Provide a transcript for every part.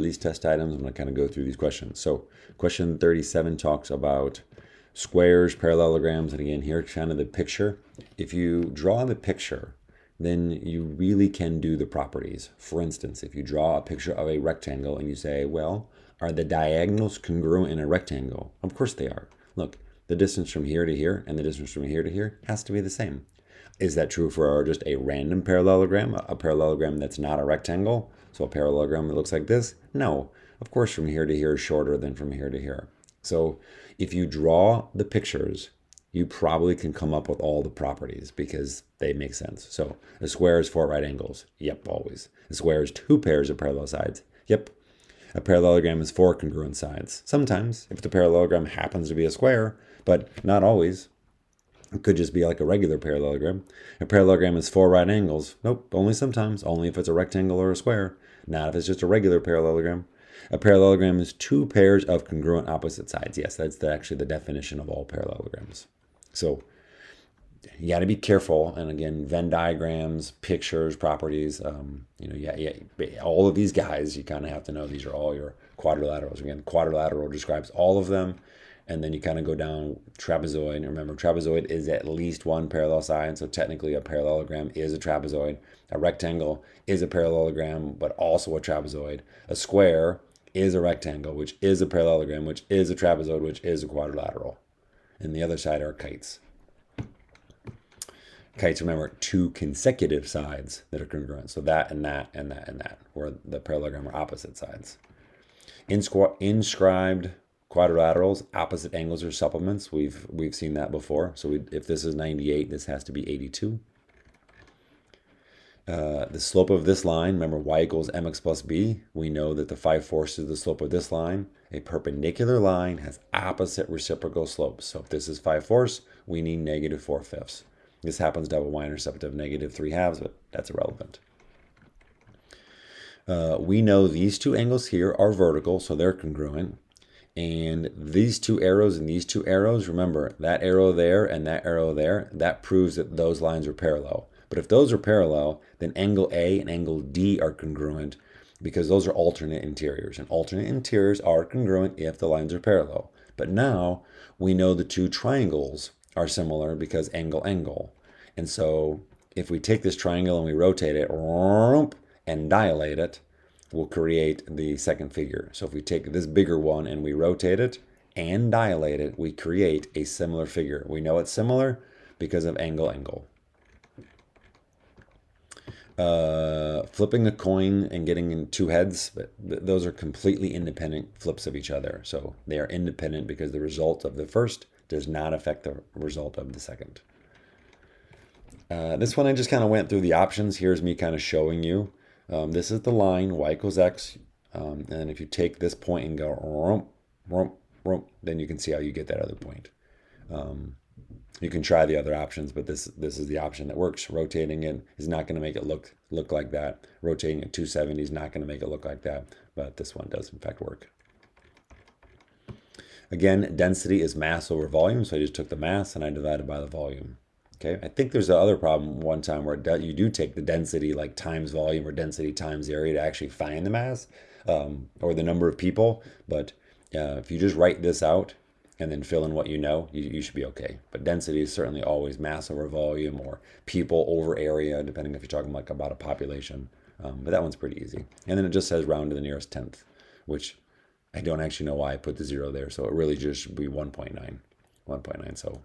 these test items. I'm going to kind of go through these questions. So question 37 talks about squares, parallelograms, and again, here's kind of the picture. If you draw the picture, then you really can do the properties. For instance, if you draw a picture of a rectangle and you say, well, are the diagonals congruent in a rectangle? Of course they are. Look, the distance from here to here and the distance from here to here has to be the same. Is that true for just a random parallelogram, a parallelogram that's not a rectangle? So a parallelogram that looks like this? No. Of course, from here to here is shorter than from here to here. So if you draw the pictures, you probably can come up with all the properties because they make sense. So a square is 4 right angles. Yep, always. A square is 2 pairs of parallel sides. Yep. A parallelogram is 4 congruent sides. Sometimes, if the parallelogram happens to be a square, but not always. It could just be like a regular parallelogram. A parallelogram is 4 right angles. Nope, only sometimes. Only if it's a rectangle or a square. Not if it's just a regular parallelogram. A parallelogram is 2 pairs of congruent opposite sides. Yes, that's actually the definition of all parallelograms. So you got to be careful. And again, Venn diagrams, pictures, properties. All of these guys, you kind of have to know these are all your quadrilaterals. Again, quadrilateral describes all of them. And then you kind of go down trapezoid. And remember, trapezoid is at least 1 parallel side. So technically a parallelogram is a trapezoid. A rectangle is a parallelogram, but also a trapezoid. A square is a rectangle, which is a parallelogram, which is a trapezoid, which is a quadrilateral. And the other side are kites. Kites, remember, 2 consecutive sides that are congruent. So that and that and that and that, where the parallelogram are opposite sides. Inscribed quadrilaterals, opposite angles are supplements. We've seen that before. So if this is 98, this has to be 82. The slope of this line, remember y equals mx plus b. We know that the 5/4 is the slope of this line. A perpendicular line has opposite reciprocal slopes. So if this is 5/4, we need -4/5. This happens to have a y-intercept of -3/2, but that's irrelevant. We know these 2 angles here are vertical, so they're congruent. And these 2 arrows and these 2 arrows, remember, that arrow there and that arrow there, that proves that those lines are parallel. But if those are parallel, then angle A and angle D are congruent because those are alternate interiors. And alternate interiors are congruent if the lines are parallel. But now we know the 2 triangles are similar because angle. And so if we take this triangle and we rotate it and dilate it, we'll create the second figure. So if we take this bigger one and we rotate it and dilate it, we create a similar figure. We know it's similar because of angle. Flipping a coin and getting in 2 heads, those are completely independent flips of each other. So they are independent because the result of the first does not affect the result of the second. This one I just kind of went through the options. Here's me kind of showing you. This is the line, y equals x. And if you take this point and go, then you can see how you get that other point. You can try the other options, but this is the option that works. Rotating it is not going to make it look like that. Rotating at 270 is not going to make it look like that, but this one does in fact work. Again, density is mass over volume, so I just took the mass and I divided by the volume. Okay, I think there's another problem one time where you do take the density like times volume or density times area to actually find the mass or the number of people. But if you just write this out and then fill in what you know, you should be okay. But density is certainly always mass over volume or people over area, depending if you're talking like about a population. But that one's pretty easy. And then it just says round to the nearest tenth, which I don't actually know why I put the 0 there. So it really just should be 1.9. 1.9, so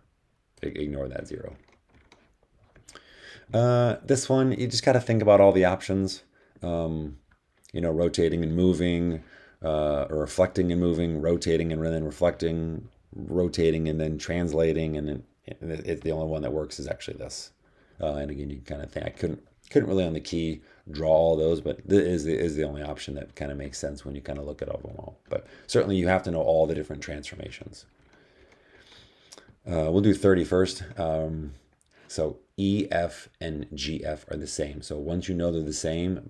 ignore that 0. This one, you just got to think about all the options. Rotating and moving, or reflecting and moving, rotating and then reflecting, rotating and then translating, and it's the only one that works is actually this. And again, you kind of think I couldn't really on the key draw all those, but this is the only option that kind of makes sense when you kind of look at all them all. But certainly you have to know all the different transformations. We'll do 30 first. So E, F, and GF are the same. So once you know they're the same,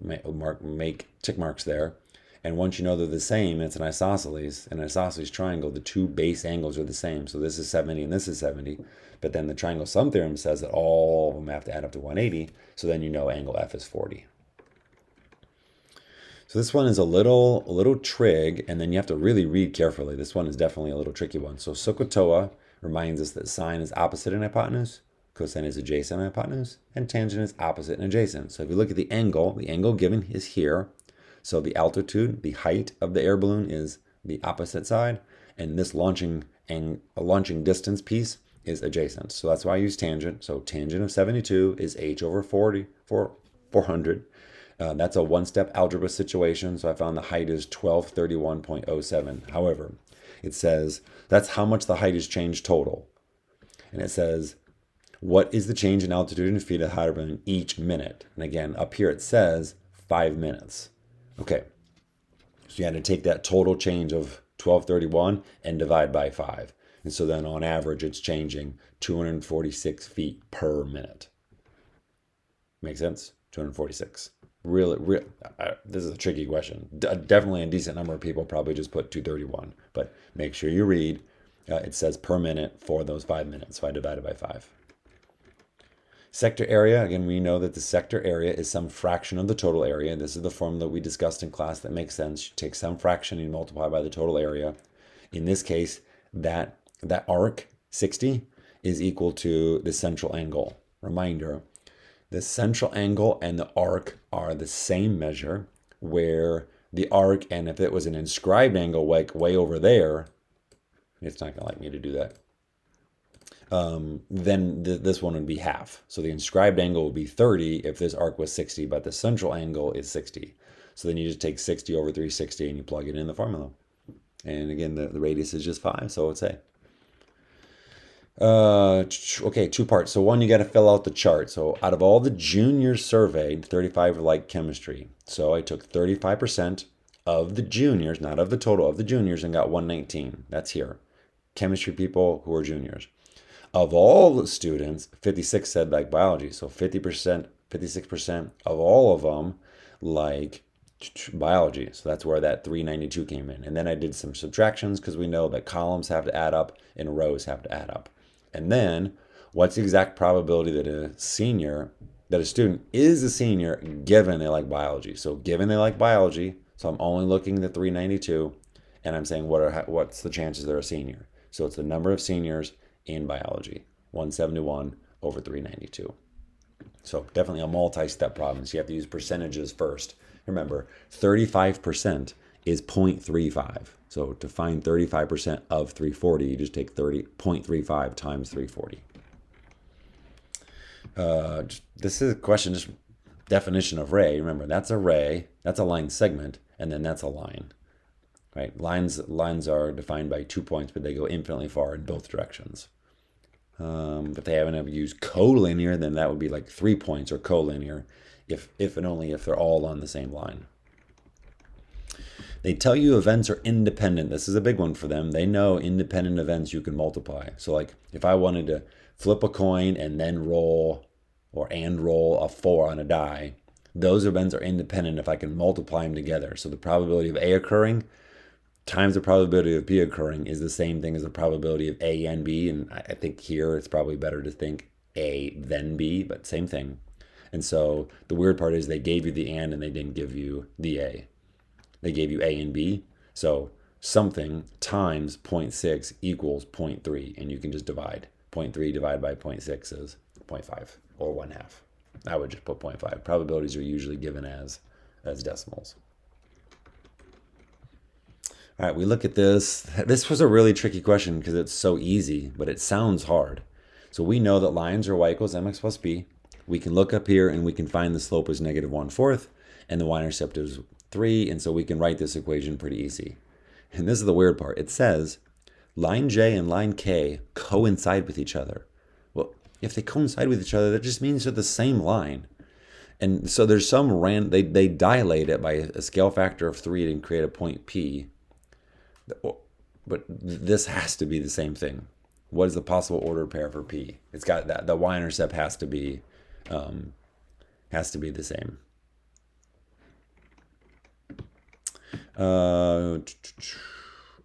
make tick marks there. And once you know they're the same, it's an isosceles triangle, the 2 base angles are the same. So this is 70 and this is 70. But then the triangle sum theorem says that all of them have to add up to 180. So then you know angle F is 40. So this one is a little trig, and then you have to really read carefully. This one is definitely a little tricky one. So SOHCAHTOA reminds us that sine is opposite in hypotenuse, cosine is adjacent in hypotenuse, and tangent is opposite and adjacent. So if you look at the angle given is here. So the altitude, the height of the air balloon is the opposite side, and this launching distance piece is adjacent. So that's why I use tangent. So tangent of 72 is h over 400. That's a one-step algebra situation, so I found the height is 1231.07. However, it says that's how much the height is changed total. And it says, what is the change in altitude in feet of the hot air balloon each minute? And again, up here it says 5 minutes. Okay, so you had to take that total change of 1231 and divide by 5. And so then on average, it's changing 246 feet per minute. Make sense? 246. Really, this is a tricky question. Definitely a decent number of people probably just put 231, but make sure you read. It says per minute for those 5 minutes, so I divided by 5. Sector area, again, we know that the sector area is some fraction of the total area. This is the formula we discussed in class that makes sense. You take some fraction and multiply by the total area. In this case, that arc, 60, is equal to the central angle. Reminder, the central angle and the arc are the same measure, where the arc, and if it was an inscribed angle like way over there, it's not going to like me to do that, then this one would be half. So the inscribed angle would be 30 if this arc was 60, but the central angle is 60. So then you just take 60 over 360 and you plug it in the formula. And again, the radius is just 5, so it's A. Okay, 2 parts. So one, you got to fill out the chart. So out of all the juniors surveyed, 35 like chemistry. So I took 35% of the juniors, not of the total, of the juniors, and got 119. That's here. Chemistry people who are juniors. Of all the students, 56 said like biology. So 50%, 56% of all of them like biology. So that's where that 392 came in. And then I did some subtractions because we know that columns have to add up and rows have to add up. And then what's the exact probability that a student is a senior given they like biology? So given they like biology, so I'm only looking at the 392 and I'm saying what's the chances they're a senior? So it's the number of seniors in biology, 171 over 392. So definitely a multi-step problem. So you have to use percentages first. Remember, 35% is 0.35. So to find 35% of 340, you just take 0.35 times 340. This is a question, just definition of ray. Remember, that's a ray, that's a line segment, and then that's a line. Right? Lines are defined by 2 points, but they go infinitely far in both directions. If they haven't ever used collinear, then that would be like 3 points or collinear, if and only if they're all on the same line. They tell you events are independent. This is a big one for them. They know independent events you can multiply. So like if I wanted to flip a coin and then roll a 4 on a die, those events are independent if I can multiply them together. So the probability of A occurring times the probability of B occurring is the same thing as the probability of A and B. And I think here it's probably better to think A then B, but same thing. And so the weird part is they gave you the and they didn't give you the A. They gave you A and B. So something times 0.6 equals 0.3, and you can just divide. 0.3 divided by 0.6 is 0.5 or 1/2. I would just put 0.5. Probabilities are usually given as decimals. All right, we look at this. This was a really tricky question because it's so easy, but it sounds hard. So we know that lines are y equals mx plus b. We can look up here and we can find the slope is -1/4 and the y-intercept is 3, and so we can write this equation pretty easy. And this is the weird part. It says line J and line K coincide with each other. Well, if they coincide with each other, that just means they're the same line. And so there's some they dilate it by a scale factor of 3 and create a point P. But this has to be the same thing. What is the possible ordered pair for P? It's got that the y-intercept has to be the same.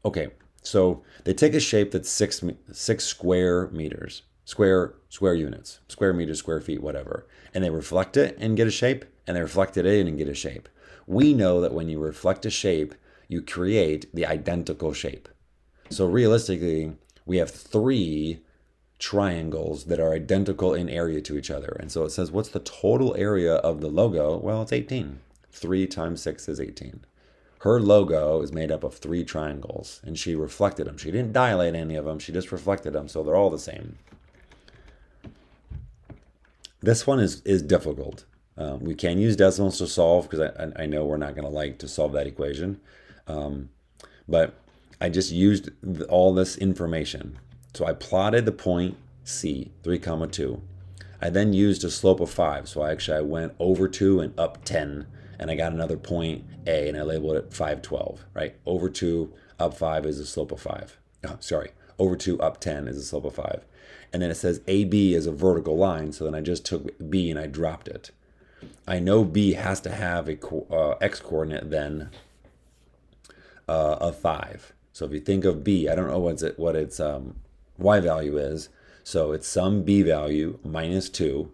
Okay, so they take a shape that's six square meters, square units, square meters, square feet, whatever, and they reflect it and get a shape, and they reflect it in and get a shape. we know that when you reflect a shape, you create the identical shape. So realistically, we have 3 triangles that are identical in area to each other. And so it says, what's the total area of the logo? Well, it's 18. 3 times 6 is 18. Her logo is made up of 3 triangles, and she reflected them. She didn't dilate any of them. She just reflected them, so they're all the same. This one is difficult. We can use decimals to solve because I know we're not going to like to solve that equation. But I just used all this information. So I plotted the point C, 3, 2. I then used a slope of 5. So I went over 2 and up 10. And I got another point A, and I labeled it 512, right? Over 2, up 5 is a slope of 5. Oh, sorry, over 2, up 10 is a slope of 5. And then it says AB is a vertical line, so then I just took B and I dropped it. I know B has to have a x-coordinate then of 5. So if you think of B, I don't know what its y value is. So it's some B value minus 2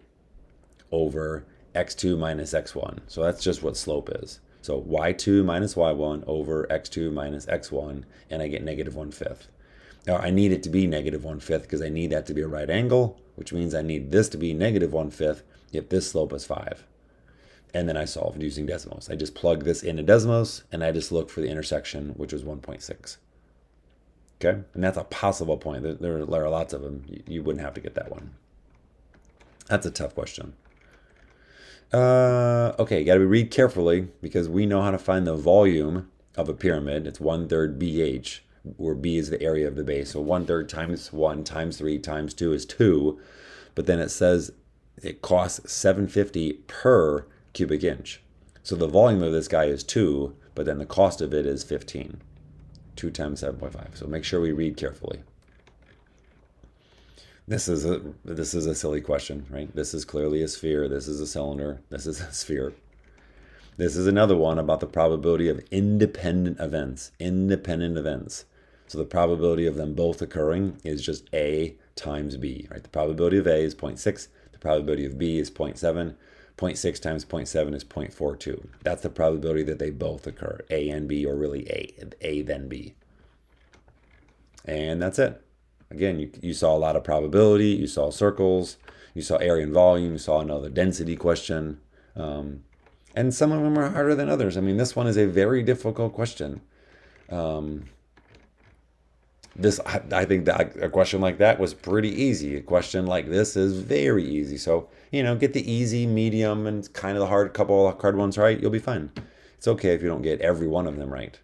over x2 minus x1. So that's just what slope is. So y2 minus y1 over x2 minus x1, and I get negative 1/5. Now I need it to be negative 1/5 because I need that to be a right angle, which means I need this to be negative 1/5 if this slope is 5. And then I solved using Desmos. I just plug this into Desmos, and I just look for the intersection, which is 1.6. Okay, and that's a possible point. There are lots of them. You wouldn't have to get that one. That's a tough question. Okay, got to read carefully because we know how to find the volume of a pyramid. It's 1/3 BH, where B is the area of the base. So 1/3 times 1 times 3 times 2 is 2. But then it says it costs $7.50 per cubic inch. So the volume of this guy is 2, but then the cost of it is 15. 2 times 7.5. So make sure we read carefully. This is a silly question, right? This is clearly a sphere. This is a cylinder. This is a sphere. This is another one about the probability of independent events. Independent events. So the probability of them both occurring is just A times B, right? The probability of A is 0.6. The probability of B is 0.7. 0.6 times 0.7 is 0.42. That's the probability that they both occur, A and B, or really A then B. And that's it. Again, you saw a lot of probability, you saw circles, you saw area and volume, you saw another density question. And some of them are harder than others. I mean, this one is a very difficult question. I think that a question like that was pretty easy. A question like this is very easy. So, get the easy, medium, and kind of the hard ones right. You'll be fine. It's okay if you don't get every one of them right.